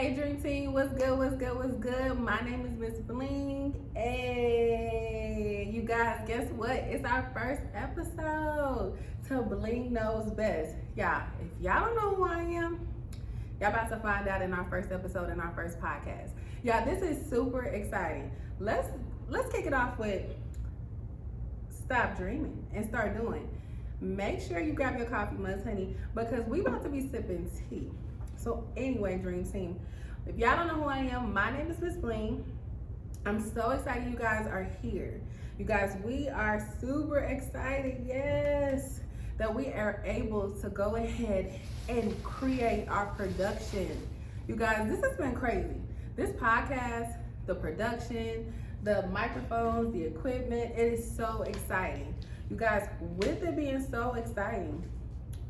Hey Dream Team, what's good, what's good, what's good? My name is Miss Bling. Hey, you guys, guess what? It's our first episode to Bling Knows Best. Y'all, if y'all don't know who I am, y'all about to find out in our first episode in our first podcast. Y'all, this is super exciting. Let's kick it off with stop dreaming and start doing. Make sure you grab your coffee mugs, honey, because we about to be sipping tea. So anyway, Dream Team, if y'all don't know who I am, my name is Miss Bling. I'm so excited you guys are here. You guys, we are super excited, yes, that we are able to go ahead and create our production. You guys, this has been crazy. This podcast, the production, the microphones, the equipment, it is so exciting. You guys, with it being so exciting,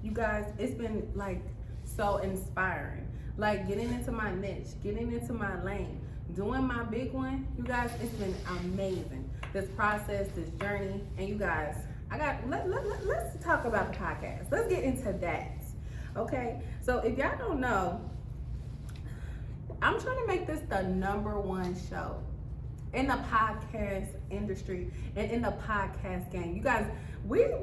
you guys, it's been like so inspiring. Like getting into my niche, getting into my lane, doing my big one. You guys, it's been amazing. This process, this journey, and you guys, let's talk about the podcast. Let's get into that. Okay, so if y'all don't know, I'm trying to make this the #1 show in the podcast industry and in the podcast game. You guys, we're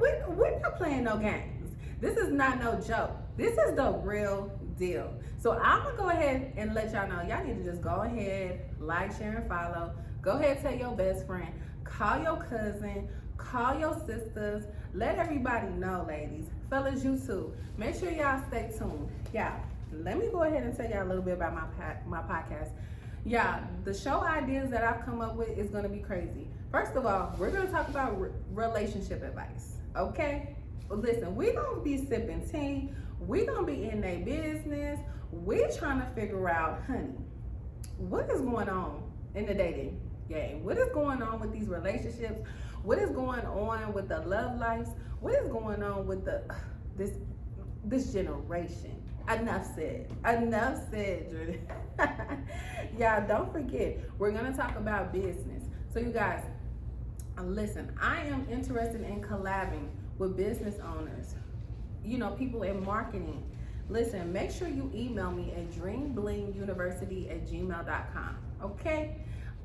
not playing no games. This is not no joke. This is the real deal. So I'm gonna go ahead and let y'all know. Y'all need to just go ahead, like, share, and follow. Go ahead, tell your best friend, call your cousin, call your sisters. Let everybody know, ladies. Fellas, you too. Make sure y'all stay tuned. Yeah, let me go ahead and tell y'all a little bit about my podcast. Yeah, the show ideas that I've come up with is gonna be crazy. First of all, we're gonna talk about relationship advice, okay? Well, listen, we're gonna be sipping tea. We're gonna be in their business. We're trying to figure out, honey, what is going on in the dating game? What is going on with these relationships? What is going on with the love lives? What is going on with this generation? Enough said. Enough said, Jordan. Y'all, don't forget, we're gonna talk about business. So you guys, listen, I am interested in collabing with business owners, people in marketing. Listen, make sure you email me at dreamblinguniversity@gmail.com. Okay?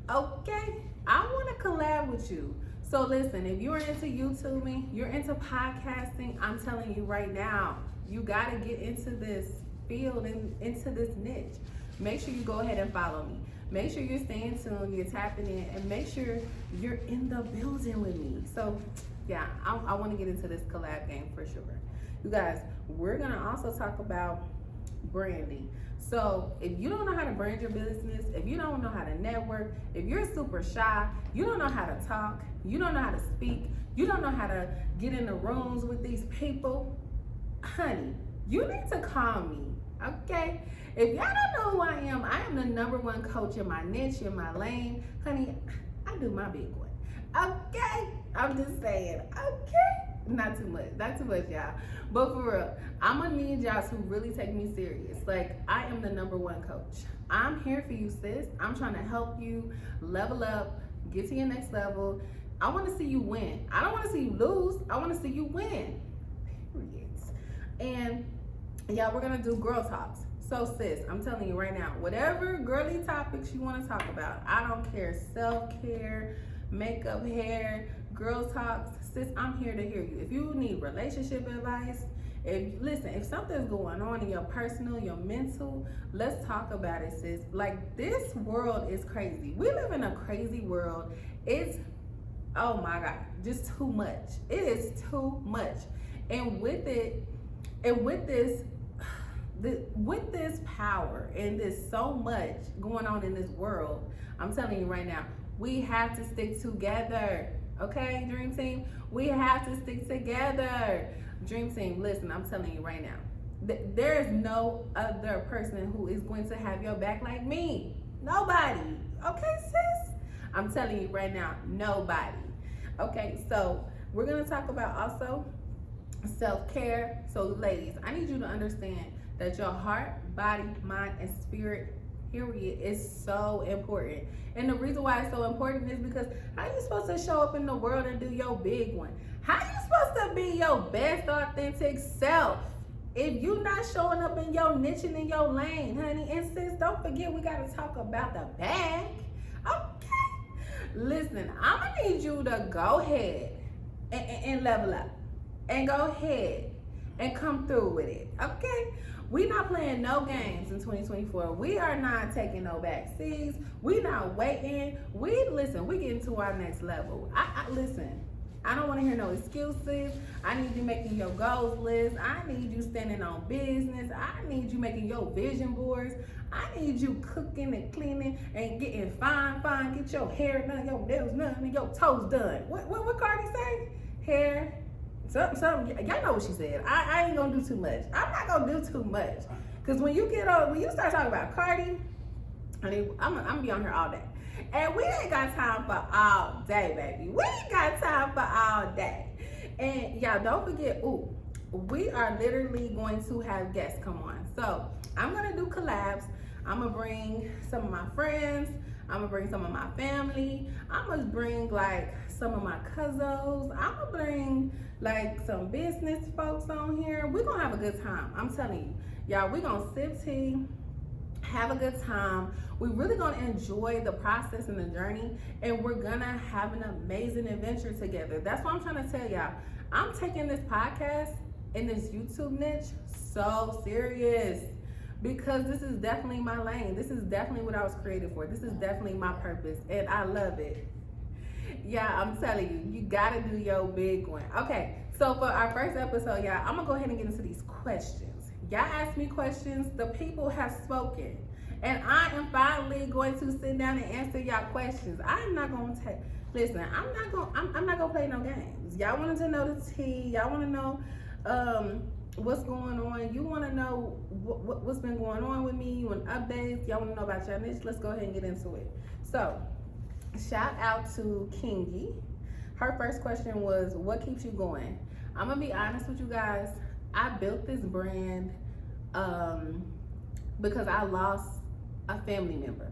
I want to collab with you. So listen, if you're into YouTubing, you're into podcasting, I'm telling you right now, you got to get into this field and into this niche. Make sure you go ahead and follow me. Make sure you're staying tuned, you're tapping in, and make sure you're in the building with me. So yeah, I want to get into this collab game for sure. You guys, we're going to also talk about branding. So if you don't know how to brand your business, if you don't know how to network, if you're super shy, you don't know how to talk, you don't know how to speak, you don't know how to get in the rooms with these people, honey, you need to call me, okay? If y'all don't know who I am the #1 coach in my niche, in my lane. Honey, I do my big one, okay? I'm just saying, okay? Not too much, y'all. But for real, I'm gonna need y'all to really take me serious. Like, I am the #1 coach. I'm here for you, sis. I'm trying to help you level up, get to your next level. I wanna see you win. I don't wanna see you lose. I wanna see you win, period. And yeah, we're gonna do girl talks. So sis, I'm telling you right now, whatever girly topics you wanna talk about, I don't care. Self-care, makeup, hair, girl talks, sis, I'm here to hear you. If you need relationship advice, if something's going on in your personal, your mental, let's talk about it, sis. Like, this world is crazy. We live in a crazy world. It's, oh my God, just too much. It is too much. And with this power and this so much going on in this world, I'm telling you right now, we have to stick together. Okay, Dream Team? We have to stick together. Dream Team, listen, I'm telling you right now, there is no other person who is going to have your back like me. Nobody. Okay, sis? I'm telling you right now, nobody. Okay, so we're going to talk about also self-care. So ladies, I need you to understand that your heart, body, mind, and spirit, period, is so important. And the reason why it's so important is because how you supposed to show up in the world and do your big one? How you supposed to be your best authentic self If you not showing up in your niche and in your lane, honey, and sis, don't forget we gotta talk about the bag. Okay. Listen, I'm gonna need you to go ahead and level up. And go ahead and come through with it. Okay? We not playing no games in 2024. We are not taking no back seats. We not waiting. We getting to our next level. Listen. I don't want to hear no excuses. I need you making your goals list. I need you standing on business. I need you making your vision boards. I need you cooking and cleaning and getting fine. Get your hair done, your nails done, and your toes done. What Cardi say? Hair, something. Y'all know what she said. I ain't gonna do too much. I'm not gonna do too much. Cause when you start talking about Cardi, honey, I'm gonna be on here all day. And we ain't got time for all day, baby. We ain't got time for all day. And y'all don't forget, we are literally going to have guests come on. So I'm gonna do collabs. I'm gonna bring some of my friends. I'm gonna bring some of my family. I'm gonna bring like some of my cousins. I'm gonna bring like some business folks on here. We're gonna have a good time. I'm telling you, y'all, we're gonna sip tea, have a good time. We're really gonna enjoy the process and the journey, and we're gonna have an amazing adventure together. That's what I'm trying to tell y'all. I'm taking this podcast and this YouTube niche so serious because this is definitely my lane. This is definitely what I was created for. This is definitely my purpose, and I love it. Yeah, I'm telling you, you gotta do your big one. Okay, so for our first episode, y'all, I'm gonna go ahead and get into these questions. Y'all asked me questions, the people have spoken. And I am finally going to sit down and answer y'all questions. I'm not gonna I'm not gonna play no games. Y'all wanted to know the tea, y'all wanna know what's going on. You wanna know what's been going on with me, you want updates, y'all wanna know about your niche. Let's go ahead and get into it. So, shout out to Kingy. Her first question was, what keeps you going? I'm gonna be honest with you guys. I built this brand because I lost a family member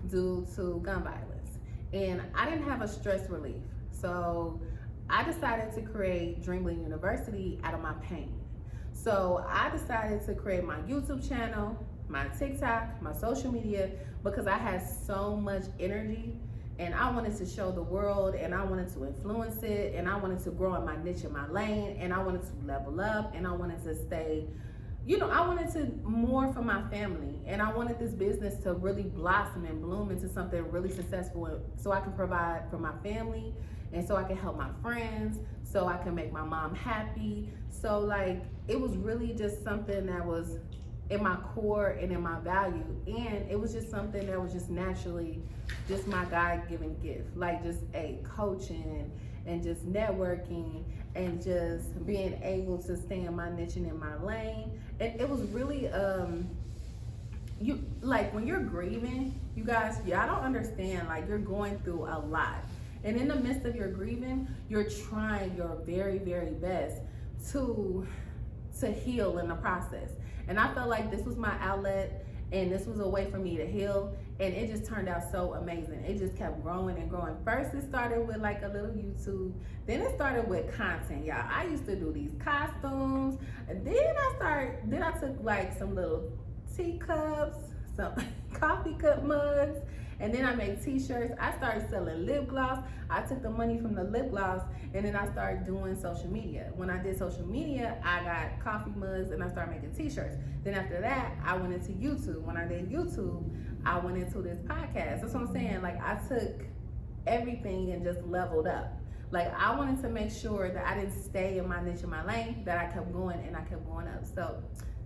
due to gun violence, and I didn't have a stress relief. So I decided to create Bling University out of my pain. So I decided to create my YouTube channel, my TikTok, my social media, because I had so much energy and I wanted to show the world, and I wanted to influence it, and I wanted to grow in my niche in my lane, and I wanted to level up, and I wanted to stay, I wanted to more for my family, and I wanted this business to really blossom and bloom into something really successful so I can provide for my family, and so I can help my friends, so I can make my mom happy. So like, it was really just something that was in my core and in my value, and it was just something that was just naturally just my God-given gift, like just coaching and just networking and just being able to stay in my niche and in my lane. And it was really when you're grieving, you guys, y'all don't understand, like you're going through a lot, and in the midst of your grieving, you're trying your very, very best to heal in the process. And I felt like this was my outlet, and this was a way for me to heal, and it just turned out so amazing. It just kept growing and growing. First, it started with like a little YouTube. Then it started with content, y'all. I used to do these costumes. Then I took like some little teacups, some coffee cup mugs, and then I made t-shirts. I started selling lip gloss. I took the money from the lip gloss, and then I started doing social media. When I did social media, I got coffee mugs and I started making t-shirts. Then after that, I went into YouTube. When I did YouTube, I went into this podcast. That's what I'm saying. Like, I took everything and just leveled up. Like, I wanted to make sure that I didn't stay in my niche in my lane, that I kept going and I kept going up. So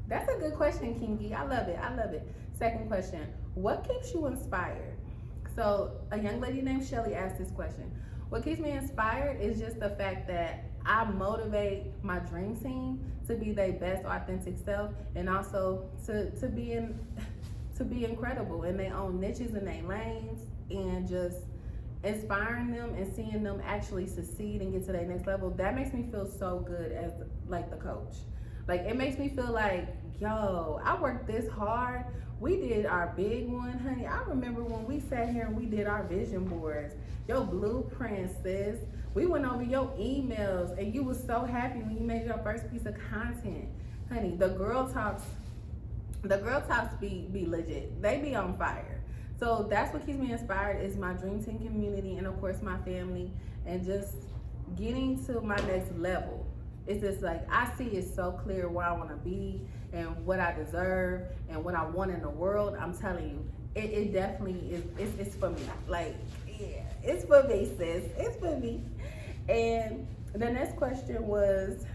that's a good question, Kingy. I love it. I love it. Second question, what keeps you inspired? So a young lady named Shelly asked this question. What keeps me inspired is just the fact that I motivate my dream team to be their best authentic self, and also to be incredible in their own niches and their lanes, and just inspiring them and seeing them actually succeed and get to their next level. That makes me feel so good as like the coach. Like, it makes me feel like, yo, I worked this hard. We did our big one, honey. I remember when we sat here and we did our vision boards, your blueprints, sis. We went over your emails, and you was so happy when you made your first piece of content. honey, the girl talks be legit. They be on fire. So that's what keeps me inspired is my dream team community and of course my family and just getting to my next level. It's just like I see it so clear where I want to be and what I deserve and what I want in the world. I'm telling you, it definitely is. It's for me. Like, yeah, it's for me, sis. It's for me. And the next question was,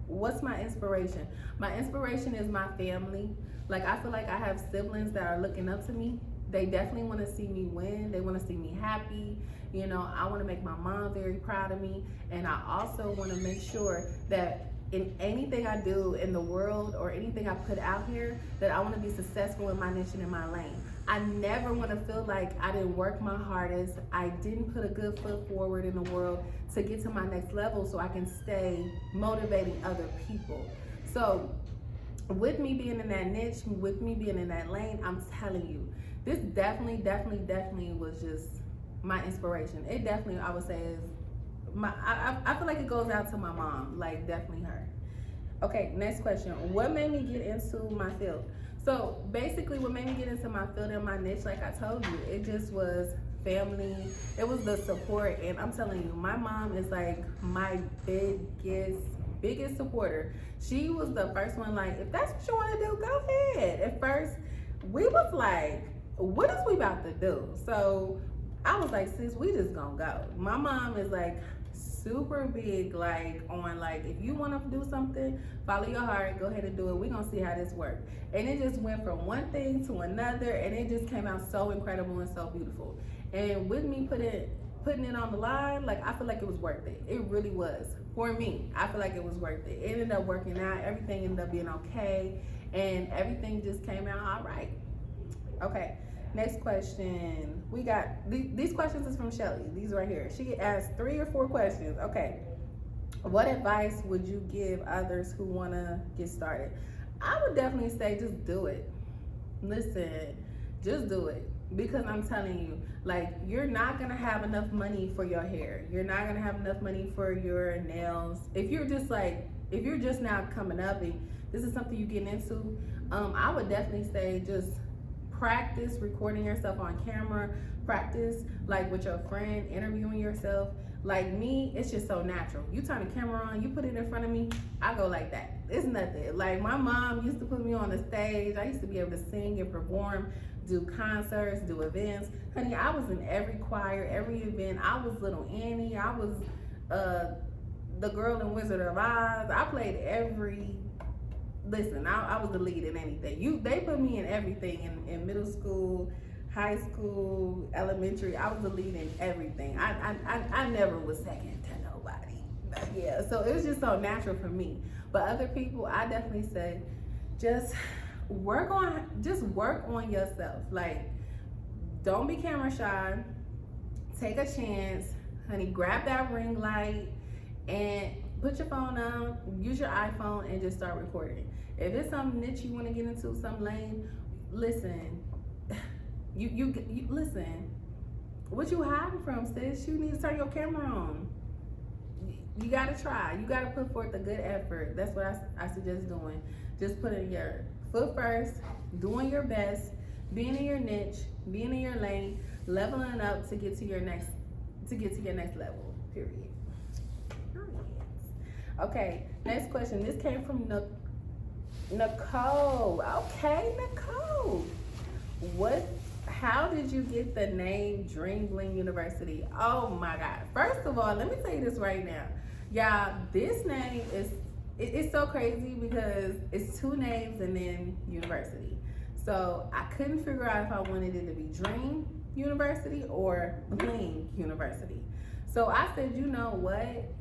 what's my inspiration? My inspiration is my family. Like, I feel like I have siblings that are looking up to me. They definitely want to see me win. They want to see me happy. You know, I want to make my mom very proud of me. And I also want to make sure that in anything I do in the world or anything I put out here, that I want to be successful in my niche and in my lane. I never want to feel like I didn't work my hardest. I didn't put a good foot forward in the world to get to my next level so I can stay motivating other people. So with me being in that niche, with me being in that lane, I'm telling you, this definitely was just my inspiration. It definitely, I would say, is I feel like it goes out to my mom, like definitely her. Okay, next question. What made me get into my field? So basically what made me get into my field and my niche, like I told you, it just was family. It was the support. And I'm telling you, my mom is like my biggest supporter. She was the first one, like, if that's what you want to do, go ahead. At first, we was like, what is we about to do? So I was like, sis, we just gonna go. My mom is like super big, like on like, if you want to do something, follow your heart, go ahead and do it. We're gonna see how this works. And it just went from one thing to another, and it just came out so incredible and so beautiful. And with me putting it on the line, like I feel like it was worth it. It really was. For me, I feel like it was worth it. It ended up working out. Everything ended up being okay, and everything just came out all right. Okay. Next question. We got these questions is from Shelly. These right here. She asked 3 or 4 questions. Okay. What advice would you give others who want to get started? I would definitely say just do it. Listen, just do it. Because I'm telling you, like, you're not going to have enough money for your hair. You're not going to have enough money for your nails. If you're just now coming up and this is something you're getting into, I would definitely say just practice recording yourself on camera, practice like with your friend, interviewing yourself. Like me, it's just so natural. You turn the camera on, you put it in front of me, I go like that. It's nothing. Like my mom used to put me on the stage. I used to be able to sing and perform, do concerts, do events. Honey, I was in every choir, every event. I was Little Annie. I was the girl in Wizard of Oz. I played listen, I was the lead in anything. They put me in everything in middle school, high school, elementary. I was the lead in everything. I never was second to nobody. Yeah, so it was just so natural for me. But other people, I definitely say, just work on yourself. Like, don't be camera shy. Take a chance, honey. Grab that ring light and put your phone on, use your iPhone, and just start recording. If it's something that you want to get into, some lane, listen. You listen. What you hiding from, sis? You need to turn your camera on. You gotta try. You gotta put forth a good effort. That's what I suggest doing. Just putting your foot first, doing your best, being in your niche, being in your lane, leveling up to get to your next level. Period. Okay, next question. This came from Nicole. Okay, Nicole. How did you get the name Dream Bling University? Oh my God. First of all, let me tell you this right now. Y'all, this name it's so crazy because it's 2 names and then university. So I couldn't figure out if I wanted it to be Dream University or Bling University. So I said, you know what?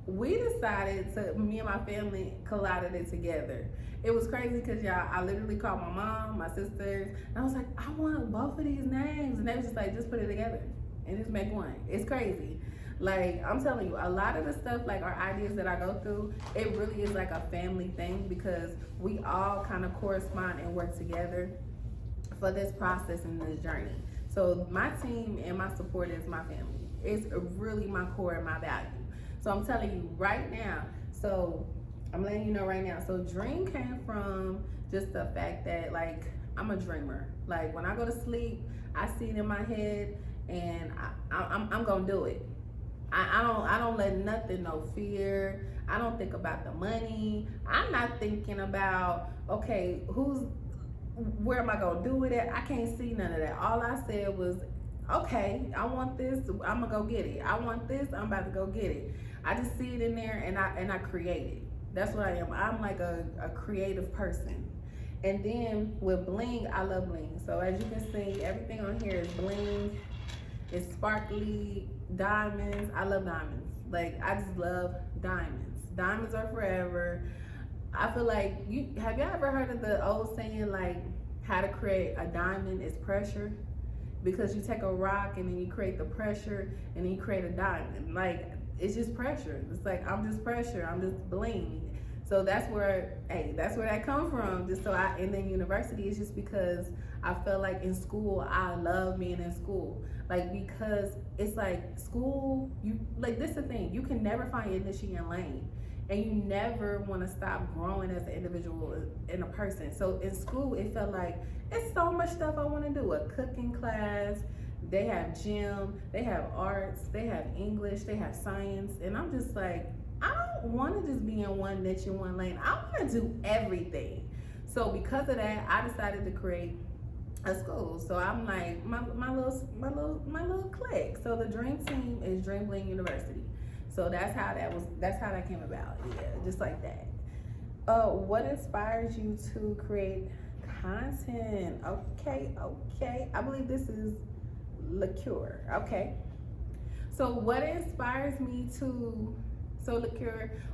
We decided me and my family collided it together. It was crazy because y'all, I literally called my mom, my sisters, and I was like, I want both of these names. And they was just like, just put it together and just make one. It's crazy. Like, I'm telling you, a lot of the stuff, like our ideas that I go through, it really is like a family thing because we all kind of correspond and work together for this process and this journey. So my team and my support is my family. It's really my core and my value. So I'm telling you right now, so I'm letting you know right now. So dream came from just the fact that like I'm a dreamer. Like when I go to sleep, I see it in my head, and I'm gonna do it. I don't let nothing, no fear. I don't think about the money. I'm not thinking about okay, where am I gonna do it at? I can't see none of that. All I said was, okay, I want this, I'm gonna go get it. I want this, I'm about to go get it. I just see it in there and I create it. That's what I am. I'm like a creative person. And then with bling, I love bling. So as you can see, everything on here is bling. It's sparkly, diamonds. I love diamonds. Like I just love diamonds. Diamonds are forever. I feel like have you ever heard of the old saying like how to create a diamond is pressure? Because you take a rock and then you create the pressure and then you create a diamond. Like it's just pressure. It's like I'm just pressure. I'm just bling. So that's where that come from. Just so and then university is just because I felt like in school I love being in school. Like because it's like school, you like this is the thing, you can never find your niche in your lane. And you never want to stop growing as an individual and a person. So in school, it felt like it's so much stuff I want to do. A cooking class, they have gym, they have arts, they have English, they have science. And I'm just like, I don't want to just be in one niche in one lane. I want to do everything. So because of that, I decided to create a school. So I'm like my little clique. So the dream team is Dream Bling University. So that's how that came about. Yeah, just like that. What inspires you to create content? Okay. I believe this is liqueur. Okay. So what inspires me to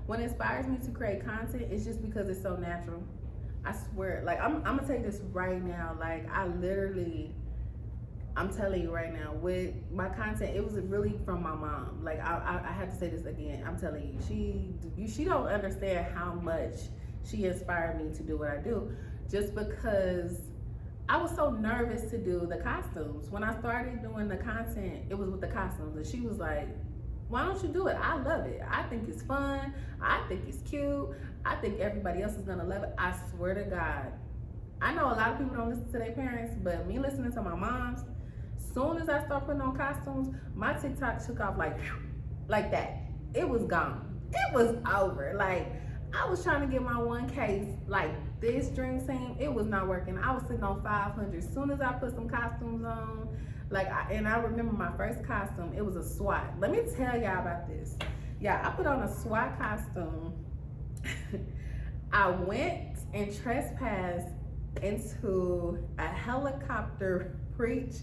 what inspires me to create content is just because it's so natural. I swear, like I'm gonna tell you this right now. Like I'm telling you right now, with my content, it was really from my mom. Like I had to say this again. I'm telling you, she don't understand how much she inspired me to do what I do, just because I was so nervous to do the costumes. When I started doing the content, it was with the costumes, and she was like, "Why don't you do it? I love it. I think it's fun. I think it's cute. I think everybody else is gonna love it." I swear to God, I know a lot of people don't listen to their parents, but me listening to my mom's. Soon as I start putting on costumes, my TikTok took off like that. It was gone. It was over. Like I was trying to get my 1K like this dream team. It was not working. I was sitting on 500. Soon as I put some costumes on, and I remember my first costume. It was a SWAT. Let me tell y'all about this. Yeah, I put on a SWAT costume. I went and trespassed into a helicopter preach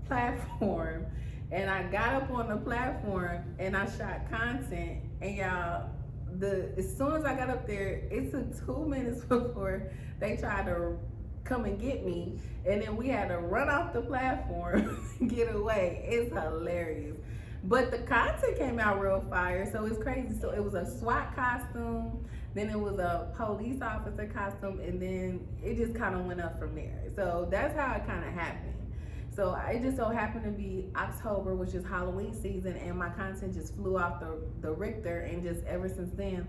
platform, and I got up on the platform and I shot content, and y'all, as soon as I got up there, it took 2 minutes before they tried to come and get me, and then we had to run off the platform and get away. It's hilarious. But the content came out real fire, so it's crazy. So it was a SWAT costume, then it was a police officer costume, and then it just kind of went up from there. So that's how it kind of happened. So it just so happened to be October, which is Halloween season, and my content just flew off the Richter, and just ever since then,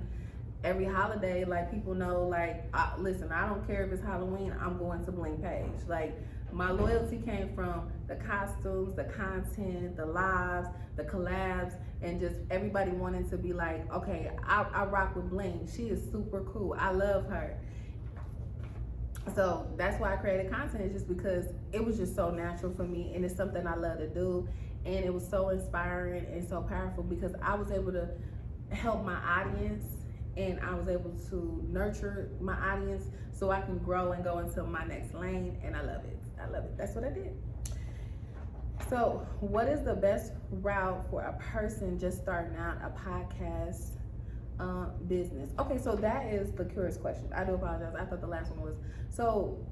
every holiday, like people know, like, listen, I don't care if it's Halloween, I'm going to Bling page. Like my loyalty came from the costumes, the content, the lives, the collabs, and just everybody wanting to be like, okay, I rock with Bling. She is super cool. I love her. So that's why I created content, is just because it was just so natural for me, and it's something I love to do, and it was so inspiring and so powerful because I was able to help my audience, and I was able to nurture my audience so I can grow and go into my next lane, and I love it. I love it. That's what I did. So what is the best route for a person just starting out a podcast business? Okay, so that is the curious question. I do apologize. I thought the last one was. So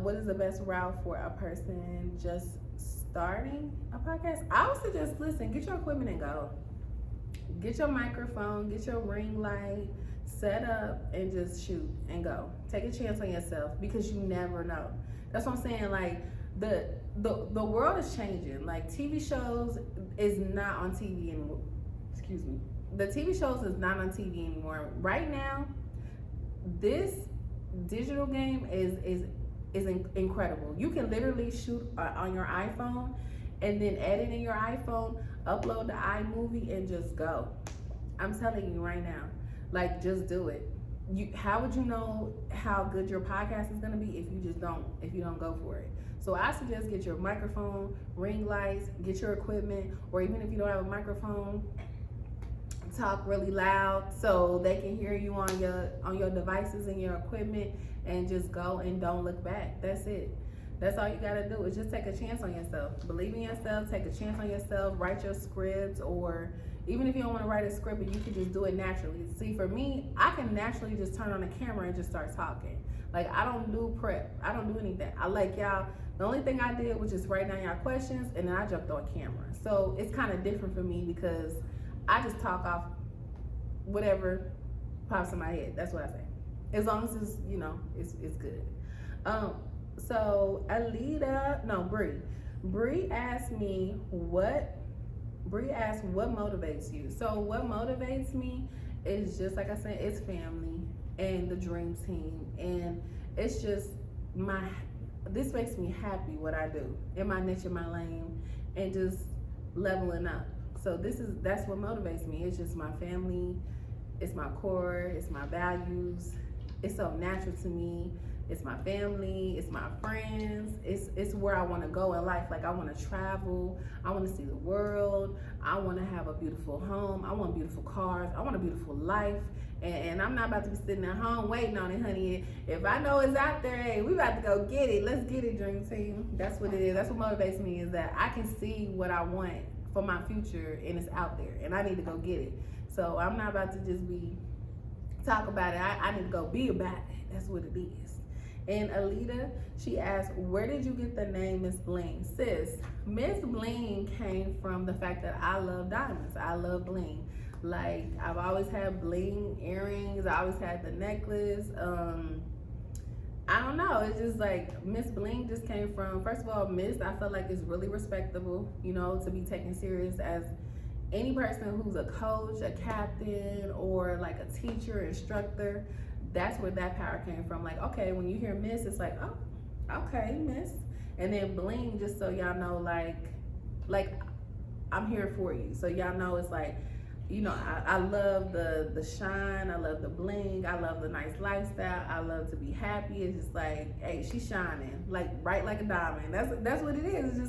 what is the best route for a person just starting a podcast? I would suggest, listen, get your equipment and go. Get your microphone, get your ring light, set up, and just shoot and go. Take a chance on yourself, because you never know. That's what I'm saying. Like the world is changing. Like TV shows is not on TV anymore. Excuse me. The TV shows is not on TV anymore. Right now, this digital game is incredible. You can literally shoot on your iPhone and then edit in your iPhone, upload the iMovie, and just go. I'm telling you right now, like, just do it. How would you know how good your podcast is gonna be if you don't go for it? So I suggest get your microphone, ring lights, get your equipment, or even if you don't have a microphone, talk really loud so they can hear you on your devices and your equipment, and just go and don't look back. That's it. That's all you gotta do is just take a chance on yourself. Believe in yourself, take a chance on yourself, write your scripts, or even if you don't want to write a script, but you can just do it naturally. See, for me, I can naturally just turn on the camera and just start talking. Like, I don't do prep. I don't do anything. I like y'all. The only thing I did was just write down y'all questions, and then I jumped on camera. So it's kind of different for me because I just talk off whatever pops in my head. That's what I say. As long as it's, it's good. So Bree asked me what motivates you. So what motivates me is just like I said, it's family and the dream team, and it's just this makes me happy what I do in my niche, in my lane, and just leveling up. So that's what motivates me. It's just my family, it's my core, it's my values. It's so natural to me. It's my family, it's my friends, it's where I want to go in life. Like, I want to travel, I want to see the world, I want to have a beautiful home, I want beautiful cars, I want a beautiful life, and I'm not about to be sitting at home waiting on it, honey. If I know it's out there, hey, we about to go get it. Let's get it, dream team. That's what it is. That's what motivates me, is that I can see what I want for my future, and it's out there, and I need to go get it. So I'm not about to just talk about it. I need to go be about it. That's what it is. And Alita, she asked, where did you get the name Miss Bling? Sis, Miss Bling came from the fact that I love diamonds. I love bling. Like, I've always had bling earrings. I always had the necklace. I don't know. It's just like Miss Bling just came from, first of all, Miss, I feel like it's really respectable, to be taken serious as any person who's a coach, a captain, or like a teacher, instructor. That's where that power came from. Like, okay, when you hear Miss, it's like, oh, okay, Miss. And then Bling, just so y'all know, like I'm here for you. So y'all know it's like, I love the shine, I love the bling, I love the nice lifestyle, I love to be happy. It's just like, hey, she's shining, like bright like a diamond. That's what it is. It's just